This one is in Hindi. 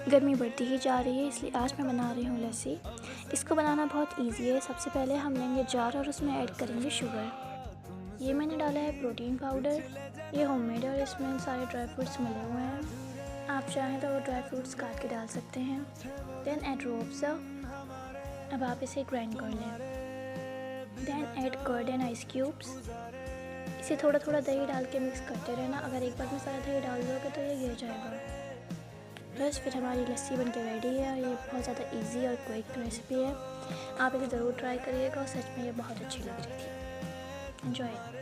गर्मी बढ़ती ही जा रही है, इसलिए आज मैं बना रही हूँ लस्सी। इसको बनाना बहुत इजी है। सबसे पहले हम लेंगे जार और उसमें ऐड करेंगे शुगर। ये मैंने डाला है प्रोटीन पाउडर। ये होममेड है और इसमें सारे ड्राई फ्रूट्स मिले हुए हैं। आप चाहें तो वो ड्राई फ्रूट्स काट के डाल सकते हैं। Then add Rooh Afza. अब आप इसे ग्राइंड कर लें। Then add curd and ice cubes. इसे थोड़ा थोड़ा दही डाल के मिक्स करते रहना। अगर एक बार में सारा दही डाल दोगे तो ये गिर जाएगा। बस फिर हमारी लस्सी बनके रेडी है। और ये बहुत ज़्यादा इजी और क्विक रेसिपी है। आप इसे ज़रूर ट्राई करिएगा और सच में ये बहुत अच्छी लग रही थी। एंजॉय।